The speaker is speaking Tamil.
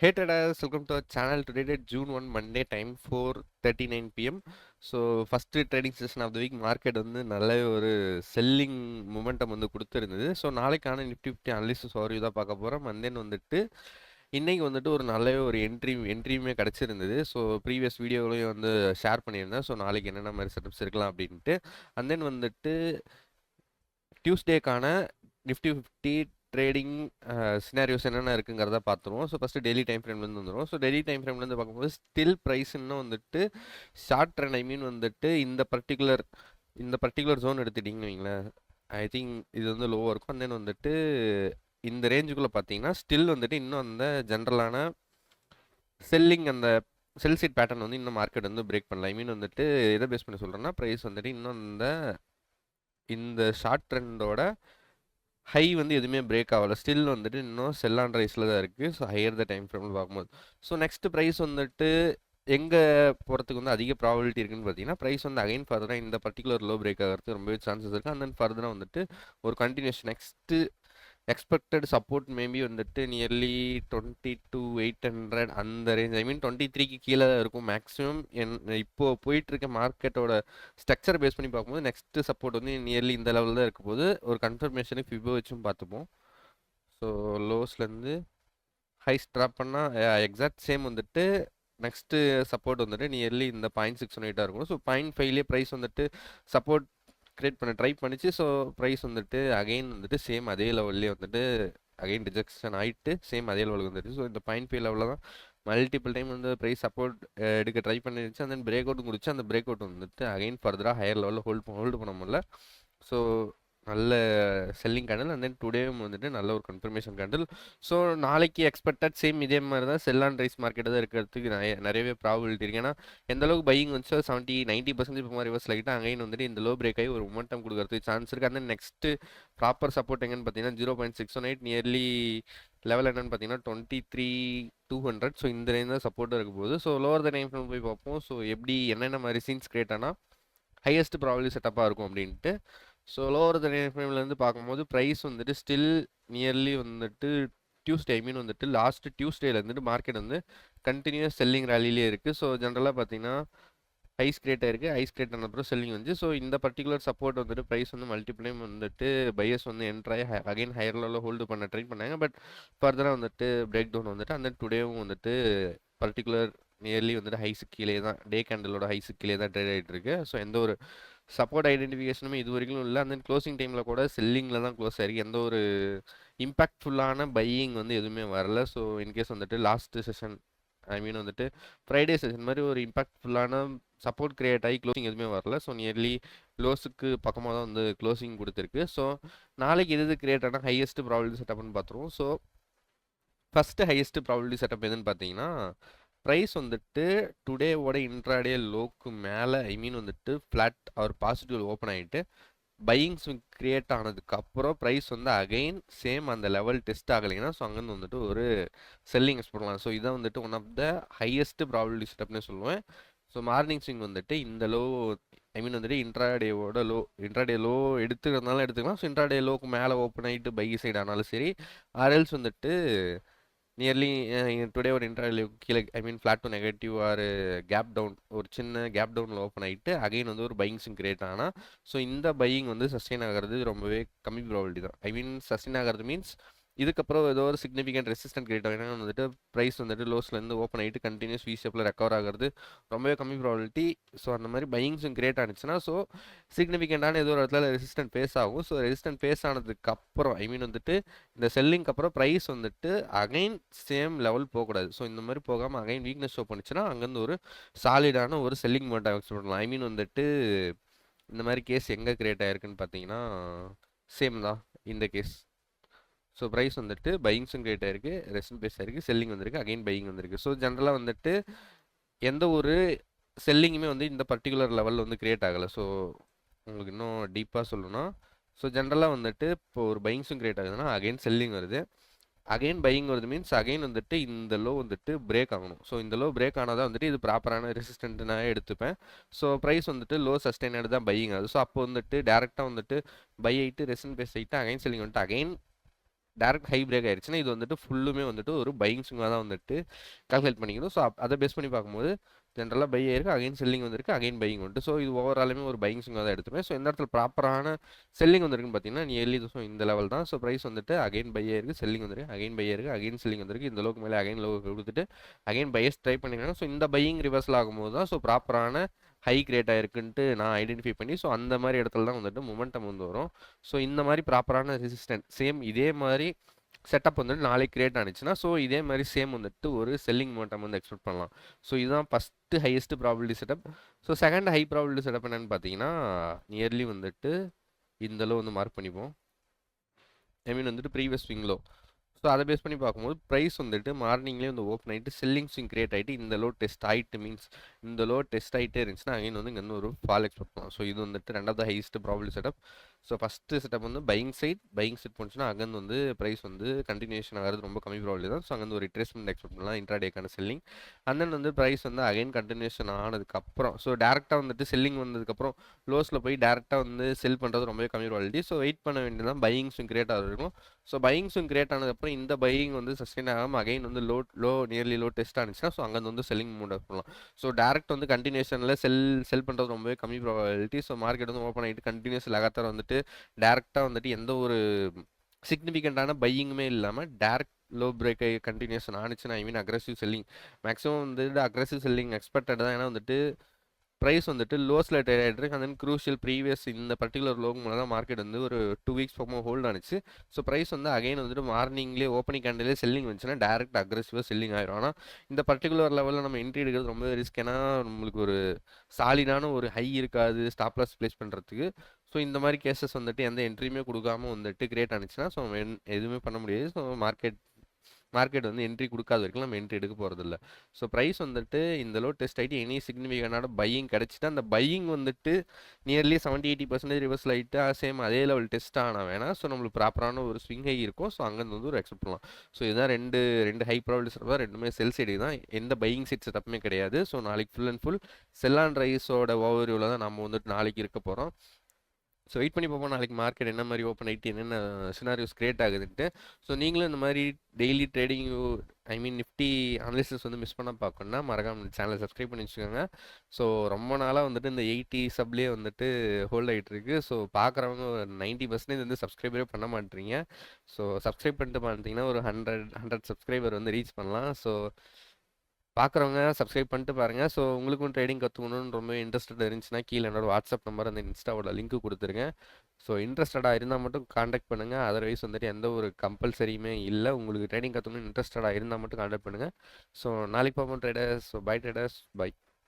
Hey traders, welcome to our channel. Today date June 1 Monday time 4:39 p.m. So first trading session of the week market வந்து நல்ல ஒரு செல்லிங் மொமெண்டம் வந்து கொடுத்துருந்தது. ஸோ நாளைக்கான நிஃப்டி ஃபிஃப்டி அனலிசிஸ் ஓவர்வியூ தான் பார்க்க போகிறோம். அண்ட் தென் வந்துட்டு இன்றைக்கி வந்துட்டு ஒரு நல்ல ஒரு என்ட்ரியுமே கிடச்சிருந்தது. ஸோ ப்ரீவியஸ் வீடியோவிலையும் வந்து ஷேர் பண்ணியிருந்தேன். ஸோ நாளைக்கு என்னென்ன மாதிரி செட்டப்ஸ் இருக்கலாம் அப்படின்ட்டு. அண்ட் தென் வந்துட்டு டியூஸ்டேக்கான நிஃப்டி ஃபிஃப்டி ட்ரேடிங் சினாரியோஸ் என்னென்ன இருக்குங்கிறத பார்த்துருவோம். ஸோ ஃபஸ்ட்டு டெய்லி டைம் ஃப்ரேம்லேருந்து வந்துடும். ஸோ டெய்லி டைம் ஃப்ரேம்லேருந்து பார்க்கும்போது ஸ்டில் ப்ரைஸ்ன்னு வந்துட்டு ஷார்ட் ட்ரெண்ட் வந்துட்டு இந்த பர்டிகுலர் ஜோன் எடுத்துட்டிங்கன்னு வைங்களேன், ஐ திங்க் இது வந்து லோவாக இருக்கும். அண்ட் தென் வந்துட்டு இந்த ரேஞ்சுக்குள்ளே பார்த்தீங்கன்னா ஸ்டில் வந்துட்டு இன்னும் அந்த ஜென்ரலான செல்லிங் அந்த செல் சைட் பேட்டர்ன் வந்து இன்னும் மார்க்கெட் வந்து பிரேக் பண்ணல. வந்துட்டு எதை பேஸ் பண்ணி சொல்கிறேன்னா, ப்ரைஸ் வந்துட்டு இன்னும் இந்த ஷார்ட் ட்ரெண்டோட ஹை வந்து எதுவுமே பிரேக் ஆகலை. ஸ்டில் வந்துட்டு இன்னும் செல் ஆன் ரைஸில் தான் இருக்குது. ஸோ ஹையர் த டைம் ஃப்ரேமில் பார்க்கும்போது ஸோ நெக்ஸ்ட் ப்ரைஸ் வந்துட்டு எங்கே போகிறதுக்கு வந்து அதிக ப்ராபபிலிட்டி இருக்குன்னு பார்த்தீங்கன்னா, ப்ரைஸ் வந்து அகைன் ஃபர்தராக இந்த பர்டிகுலர் லோ பிரேக் ஆகிறதுக்கு ரொம்பவே சான்சஸ் இருக்குது. அண்ட் தென் ஃபர்தராக வந்துட்டு ஒரு continuation next expected support maybe வந்துட்டு நியர்லி 22,800 அந்த ரேஞ்ச், 23க்கு கீழே தான் இருக்கும் மேக்ஸிமம். இப்போது போயிட்டுருக்க மார்க்கெட்டோட ஸ்ட்ரக்சர் பேஸ் பண்ணி பார்க்கும்போது நெக்ஸ்ட் சப்போர்ட் வந்து நியர்லி இந்த லெவலில் தான் இருக்கும் போது ஒரு கன்ஃபர்மேஷனுக்கு ஃபிபோ வச்சும் பார்த்துப்போம். ஸோ லோஸ்லேருந்து ஹைஸ் ட்ராப் பண்ணால் எக்ஸாக்ட் சேம் வந்துட்டு நெக்ஸ்ட்டு சப்போர்ட் வந்துட்டு நியர்லி இந்த 0.618 இருக்கும். ஸோ 0.5லேயே ப்ரைஸ் வந்துட்டு சப்போர்ட் கிரியேட் பண்ண ட்ரை பண்ணிச்சு. ஸோ ப்ரைஸ் வந்துட்டு அகைன் வந்துட்டு சேம் அதே லெவல்லே வந்துட்டு அகைன் ரிஜெக்ஷன் ஆகிட்டு சேம் அதே லெவலுக்கு வந்துடுச்சு. ஸோ இந்த 0.5 லெவலில் தான் மல்டிபிள் டைம் வந்து ப்ரைஸ் சப்போர்ட் எடுக்க ட்ரை பண்ணிடுச்சு. அந்த தென் பிரேக் அவுட்டும் முடிச்சு. அந்த பிரேக் அவுட் வந்துட்டு அகைன் ஃபர்தராக ஹையர் லெவலில் ஹோல்டு பண்ண முடியல. ஸோ நல்ல செல்லிங் கேண்டில். அண்ட் தென் டுடேவும் வந்துட்டு நல்ல ஒரு கன்ஃபர்மேஷன் கேண்டில். ஸோ நாளைக்கு எக்ஸ்பெக்டட் சேம் இதே மாதிரி தான் செல் ஆன் ரைஸ் மார்க்கெட் தான் இருக்கிறதுக்கு நிறையவே ப்ராபபிலிட்டி இருக்குது. ஏன்னா எந்த அளவுக்கு பையிங் வந்துச்சோ 90% இப்போ மாதிரி ரிவர்ஸ் லைட்டாக அகைன் வந்துட்டு இந்த லோ பிரேக் ஆகி ஒரு மொமெண்டம் கொடுக்கறதுக்கு சான்ஸ் இருக்குது. And then next proper support எங்கன்னு பார்த்தீங்கன்னா 0.618 நியர்லி லெவல் என்னன்னு பார்த்தீங்கன்னா 23,200. ஸோ இந்த ரேஞ்ச் தான் சப்போர்ட்டாக இருக்க போகுது. So lower the time frame போய் பார்ப்போம். ஸோ எப்படி என்னென்ன மாதிரி சீன்ஸ் கிரியேட் ஆனால் ஹையஸ்ட் ப்ராபபிலி செட்டப்பாக இருக்கும் அப்படின்ட்டு. ஸோ லோவர் த டைம் ஃப்ரேம்லேருந்து பார்க்கும்போது ப்ரைஸ் வந்துட்டு ஸ்டில் நியர்லி வந்துட்டு டியூஸ்டே வந்துட்டு லாஸ்ட்டு டியூஸ்டேல இருந்துட்டு மார்க்கெட் வந்து கண்டினியூஸ் செல்லிங் ரேலிலே இருக்குது. ஸோ ஜென்ரலாக பார்த்தீங்கன்னா ஐஸ் கிரியேட் ஆயிருக்கு. ஐஸ் கிரியேட் ஆன அப்புறம் செல்லிங் வந்து ஸோ இந்த பர்டிகுலர் சப்போர்ட் வந்துட்டு ப்ரைஸ் வந்து மல்டிப்ளைம் வந்துட்டு பையர்ஸ் வந்து என்ட்ராய் அகைன் ஹையர் லெவலில் ஹோல்டு பண்ண ட்ரை பண்ணாங்க. பட் ஃபர்தராக வந்துட்டு பிரேக் டவுன் வந்துட்டு அந்த டுடேவும் வந்துட்டு பர்டிகுலர் நியர்லி வந்துட்டு ஹைஸுக்கு கீழே தான் டே கேண்டலோட ஹைஸுக்கு கீழே தான் ட்ரேட் ஆகிட்டு இருக்கு. ஸோ எந்த ஒரு சப்போர்ட் ஐடென்டிஃபிகேஷனுமே இது வரைக்கும் இல்லை. அந்த க்ளோசிங் டைமில் கூட செல்லிங்கில் தான் க்ளோஸ் ஆயிருக்கு. எந்த ஒரு இம்பாக்ட்ஃபுல்லான பையிங் வந்து எதுவுமே வரல. ஸோ இன்கேஸ் வந்துட்டு லாஸ்ட் செஷன் வந்துட்டு ஃப்ரைடே செஷன் மாதிரி ஒரு இம்பாக்ட்ஃபுல்லான சப்போர்ட் கிரியேட் ஆகி க்ளோசிங் எதுவுமே வரல. ஸோ நியர்லி க்ளோஸுக்கு பக்கமாக தான் வந்து க்ளோசிங் கொடுத்துருக்கு. ஸோ நாளைக்கு எது கிரியேட் ஆனால் ஹையஸ்ட் ப்ராபபிலிட்டி செட்டப்னு பார்த்துருவோம். So first highest probability setup எதுன்னு பார்த்தீங்கன்னா, ப்ரைஸ் வந்துட்டு டுடேவோட இன்ட்ராடே லோக்கு மேலே வந்துட்டு ஃப்ளாட் ஆர் பாசிட்டிவ் ஓப்பன் ஆகிட்டு பையிங்ஸ் கிரியேட் ஆனதுக்கப்புறம் ப்ரைஸ் வந்து அகைன் சேம் அந்த லெவல் டெஸ்ட் ஆகலைன்னா ஸோ அங்கேருந்து வந்துட்டு ஒரு செல்லிங் எக்ஸ்பெக்ட் பண்ணலாம். ஸோ இதான் வந்துட்டு one of the highest probability செட்டப்னே சொல்லுவேன். ஸோ மார்னிங் ஸ்விங் வந்துட்டு இந்த லோ வந்துட்டு இன்ட்ராடே லோ எடுத்துக்கிறதுனால எடுத்துக்கலாம். ஸோ இன்ட்ராடே லோக்கு மேலே ஓப்பன் ஆகிட்டு பை சைடு ஆனாலும் சரி, ஆர்எல்ஸ் வந்துட்டு நியர்லி டுடே ஒரு இன்ட்ராடே கீழே flat to negative or gap down ஒரு சின்ன கேப் டவுனில் ஓப்பன் ஆகிட்டு அகைன் வந்து ஒரு பையிங்ஸும் கிரியேட் ஆனால் ஸோ இந்த பையிங் வந்து சஸ்டெயின் ஆகிறது ரொம்பவே கம்மி ப்ராபபிலிட்டி தான். சஸ்டெயின் ஆகிறது மீன்ஸ் இதுக்கப்புறம் ஏதோ ஒரு சிக்னிஃபிகண்ட் ரெசிஸ்டன்ட் கிரியேட் ஆகினா வந்துட்டு ப்ரைஸ் வந்துட்டு லோஸ்லேருந்து ஓப்பன் ஆகிட்டு கண்டினியூஸ் வி-ஷேப்பில் ரெக்கவர் ஆகிறது ரொம்பவே கம்மி ப்ராபபிலிட்டி. ஸோ அந்த மாதிரி பையிங்ஸும் கிரியேட் ஆனிச்சுன்னா ஸோ சிக்னிஃபிகண்டான ஏதோ ஒரு இடத்துல ரெசிஸ்டன்ட் ஃபேஸ் ஆகும். ஸோ ரெசிஸ்டன்ட் ஃபேஸ் ஆனதுக்கப்புறம் வந்துட்டு இந்த செல்லிங்க்கு அப்புறம் ப்ரைஸ் வந்துட்டு அகைன் சேம் லெவல் போகக்கூடாது. ஸோ இந்த மாதிரி போகாமல் அகைன் வீக்னஸ் ஷோ பண்ணிச்சுன்னா அங்கேருந்து ஒரு சாலிடான ஒரு செல்லிங் மோட்டாக எக்ஸ்பெக்ட் பண்ணலாம். வந்துட்டு இந்த மாதிரி கேஸ் எங்கே கிரியேட் ஆகிருக்குன்னு பார்த்தீங்கன்னா சேம் தான் இந்த கேஸ். ஸோ ப்ரைஸ் வந்துட்டு பையிங்ஸும் கிரியேட் ஆயிருக்கு, ரெஸ்டன் பேஸ் ஆயிருக்கு, செல்லிங் வந்திருக்கு, அகைன் பையிங் வந்திருக்கு. ஸோ ஜென்ரலாக வந்துட்டு எந்த ஒரு செல்லிங்குமே வந்து இந்த பர்டிகுலர் லெவலில் வந்து கிரியேட் ஆகலை. ஸோ உங்களுக்கு இன்னும் டீப்பாக சொல்லணும்னா ஸோ ஜென்ரலாக வந்துட்டு இப்போ ஒரு பையிங்ஸும் கிரியேட் ஆகுதுன்னா அகைன் செல்லிங் வருது, அகைன் பையிங் வருது மீன்ஸ் அகைன் வந்துட்டு இந்த லோ வந்துட்டு பிரேக் ஆகணும். ஸோ இந்த லோ பிரேக் ஆனால் தான் வந்துட்டு இது ப்ராப்பரான ரெசிஸ்டன்ட் நான் எடுத்துப்பேன். ஸோ ப்ரைஸ் வந்துட்டு லோ சஸ்டெயினடு தான் பையிங் ஆகுது. ஸோ அப்போ வந்துட்டு டேரெக்டாக வந்துட்டு பை ஆகிட்டு ரெசிஸ்டன்ட் பேஸ் ஆகிட்டு அகைன் செல்லிங் வந்துட்டு அகைன் டேரக்ட் ஹை பிரேக் ஆயிடுச்சுன்னா இது வந்துட்டு ஃபுல்லுமே வந்துட்டு ஒரு பையிங் ஸ்விங்காக தான் வந்துட்டு கால்குலேட் பண்ணிக்கணும். ஸோ அதை பேஸ் பண்ணி பார்க்கும்போது ஜென்ரலாக பை ஆயிருக்கு, அகைன் செல்லிங் வந்திருக்கு, அகைன் பையிங் வந்துட்டு. ஸோ இது ஓவராலுமே ஒரு பையிங் ஸ்விங்காக தான் எடுத்துப்பேன். ஸோ இந்த இடத்துல ப்ராப்பரான செல்லிங் வந்திருக்குன்னு பார்த்தீங்கன்னா நியர்லி இந்த லெவல் தான். ஸோ ப்ரைஸ் வந்துட்டு அகைன் பை ஆயிருக்கு, செல்லிங் வந்திருக்கு, அகைன் பை ஆயிருக்கு, அகைன் செல்லிங் வந்திருக்கு. இந்த லோக்கு மேலே அகைன் லோ கொடுத்துட்டு அகைன் பையர்ஸ் ட்ரை பண்ணிக்கிறாங்க. ஸோ இந்த பையிங் ரிவர்சல் ஆகும்போது தான் ஸோ ப்ராப்பரான ஹை கிரேட் ஆயிருக்குன்ட்டு நான் ஐடென்டிஃபை பண்ணி ஸோ அந்த மாதிரி இடத்துல தான் வந்துட்டு மொமெண்டம் வந்து வரும். ஸோ இந்த மாதிரி ப்ராப்பரான ரெசிஸ்டன்ட் சேம் இதே மாதிரி செட்டப் வந்துட்டு நாளைக்கு கிரியேட் ஆனிச்சுன்னா ஸோ இதே மாதிரி சேம் வந்துட்டு ஒரு செல்லிங் மோட்டம் வந்து எக்ஸ்பெக்ட் பண்ணலாம். ஸோ இதுதான் first highest probability setup. So second high probability setup என்னென்னு பார்த்தீங்கன்னா நியர்லி வந்துட்டு இந்த லோ வந்து மார்க் பண்ணிப்போம். ஐ மீன் வந்துட்டு ப்ரீவியஸ் ஸ்விங் லோ. ஸோ அதை பேஸ் பண்ணி பார்க்கும்போது ப்ரைஸ் வந்துட்டு மார்னிங்லேயே வந்து ஓப்பன் ஆகிட்டு செல்லிங் ஸ்விங் கிரியேட் ஆகிட்டு இந்த லோ டெஸ்ட் ஆகிட்டு மீன்ஸ் இந்த லோ டெஸ்ட் ஆகிட்டே இருந்துச்சுன்னா அகைன் வந்து இங்கே ஒரு ஃபால் எக்ஸ்பெக்ட் பண்ணலாம். ஸோ இது வந்துட்டு ரெண்டாவது highest probability setup. So first setup வந்து பையிங் செட் போச்சுன்னா அங்கேருந்து வந்து ப்ரைஸ் வந்து கண்டினியூஷன் ஆகிறது ரொம்ப கம்மி ப்ராபிலிட்டி தான். ஸோ அங்கேருந்து ஒரு ரிட்ரேஸ்மெண்ட் எக்ஸ்பெக்ட் பண்ணலாம் இன்ட்ராடேக்கான செல்லிங். அண்ட் தென் வந்து ப்ரைஸ் வந்து அகைன் கண்டினியூஷன் ஆனதுக்கப்புறம் ஸோ டேரெக்டாக வந்துட்டு செல்லிங் வந்ததுக்கப்புறம் லோஸில் போய் டேரெக்டாக வந்து செல் பண்ணுறது ரொம்பவே கம்மி ப்ராபிலிட்டி. ஸோ வெயிட் பண்ண வேண்டியதான் பையிங் ஸ்விங் கிரியேட் ஆகிருக்கும். ஸோ பையிங் ஸ்விங் கிரியேட் ஆனதுக்கப்புறம் இந்த பையிங் வந்து சஸ்டெயின் ஆகாமல் அகைன் வந்து நியர்லி லோ டெஸ்ட் ஆனிச்சுன்னா ஸோ அங்கே வந்து செல்லிங் மூட் பண்ணலாம். ஸோ டேரக்ட் வந்து கண்டினியூஷனில் செல் பண்ணுறது ரொம்பவே கம்மி ப்ராபிலிட்டி. ஸோ மார்க்கெட் வந்து ஓப்பன் ஆகிட்டு கண்டினியூஸ் லெகாத்தார் வந்துட்டு டேரெக்டாக வந்துட்டு எந்த ஒரு சிக்னிஃபிகண்ட்டான பையிங்குமே இல்லாமல் டேரக்ட் லோ பிரேக் கண்டினியூஷன் ஆனிச்சுன்னா ஐ மீன் அக்ரெசிவ் செல்லிங் மேக்ஸிமம் வந்துட்டு அக்ரெசிவ் செல்லிங் எக்ஸ்பெக்டட் தான். ஏன்னா வந்துட்டு ப்ரைஸ் வந்துட்டு லோஸில் ட்ரேட் ஆகிட்டு இருக்கு. அண்ட் தென் க்ரூஷியல் ப்ரீவியஸ் இந்த பர்டிகுலர் லோக்கு மேலே தான் மார்க்கெட் வந்து ஒரு 2 வீக்ஸ் பக்கமாக ஹோல்ட் ஆனிச்சு. ஸோ ப்ரைஸ் வந்து அகைன் வந்துட்டு மார்னிங்லேயே ஓப்பனிங் கேண்டிலே செல்லிங் வந்துச்சுன்னா டேரக்ட் அக்ரெசிவாக செல்லிங் ஆயிரும். ஆனால் இந்த பர்டிகுலர் லெவலில் நம்ம என்ட்ரி எடுக்கிறது ரொம்ப ரிஸ்க். ஏன்னா நம்மளுக்கு ஒரு சாலிடான ஒரு ஹை இருக்காது ஸ்டாப்லாஸ் ப்ளேஸ் பண்ணுறதுக்கு. ஸோ இந்த மாதிரி கேசஸ் வந்துட்டு எந்த என்ட்ரியுமே கொடுக்காம வந்துட்டு கிரியேட் ஆனிச்சுன்னா ஸோ எதுவுமே பண்ண முடியாது. ஸோ மார்க்கெட் வந்து என்ட்ரி கொடுக்காத வரைக்கும் நம்ம என்ட்ரி எடுக்க போகிறதில்ல. ஸோ ப்ரைஸ் வந்துட்டு இந்த லோ டெஸ்ட் ஆகிட்டு எனி சிக்னிஃபிகண்டான பையிங் கிடச்சிட்டு அந்த பையிங் வந்துட்டு நியர்லி 70-80% ரிவர்ஸ் ஆகிட்டு சேம் அதே லெவல் டெஸ்ட் ஆனால் வேணாம். ஸோ நம்மளுக்கு ப்ராப்பரான ஒரு ஸ்விங் ஹை இருக்கும். ஸோ அங்கேருந்து வந்து ஒரு எக்ஸ்பெக்ட் பண்ணலாம். ஸோ இதுதான் ரெண்டு ஹை ப்ராபிலிட்டி செட்டப். ரெண்டுமே செல் சைடு தான், எந்த பையிங் சைட் செட்டப்புமே கிடையாது. ஸோ நாளைக்கு full and full sell and ரைஸோட ஓவர்வியூவில் தான் நம்ம வந்துட்டு நாளைக்கு இருக்க போகிறோம். ஸோ வெயிட் பண்ணி பார்ப்போம் நாளைக்கு மார்க்கெட் என்ன மாதிரி ஓப்பன் ஆகிட்டு என்னென்ன சினாரியோஸ் கிரியேட் ஆகுதுன்ட்டு. ஸோ நீங்களும் இந்த மாதிரி டெய்லி ட்ரேடிங் ஐ மீன் நிஃப்டி அனலிசிஸ் வந்து மிஸ் பண்ண பார்க்கணுன்னா மறக்காம சேனலை சப்ஸ்கிரைப் பண்ணி வச்சுக்கோங்க. ஸோ ரொம்ப நாளாக வந்துட்டு இந்த 80 சப்லேயே வந்துட்டு ஹோல்ட் ஆகிட்டு இருக்கு. ஸோ பார்க்குறவங்க 90% வந்து சப்ஸ்கிரைபரே பண்ண மாட்டேறீங்க. ஸோ சப்ஸ்கிரைப் பண்ணிட்டு பார்த்தீங்கன்னா ஒரு 100 சப்ஸ்கிரைபர் வந்து ரீச் பண்ணலாம். ஸோ பார்க்குறவங்க சப்ஸ்கிரைப் பண்ணிட்டு பாருங்கள். ஸோ உங்களுக்கும் ட்ரேடிங் கற்றுக்கணுன்னு ரொம்ப இன்ட்ரெஸ்டட் இருந்துச்சுன்னா கீழே என்னோட வாட்ஸ்அப் நம்பர் அந்த இன்ஸ்டாவோட லிங்க் கொடுத்துருங்க. ஸோ இன்ட்ரெஸ்டடாக இருந்தால் மட்டும் காண்டாக்ட் பண்ணுங்கள். அதர்வைஸ் வந்துட்டு எந்த ஒரு கம்பல்சரியுமே இல்லை. உங்களுக்கு ட்ரேடிங் கற்றுக்கணும்னு இன்ட்ரெஸ்டடாக இருந்தால் மட்டும் காண்டாக்ட் பண்ணுங்கள். ஸோ நாளைக்கு பார்ப்போம் traders. So bye traders, by.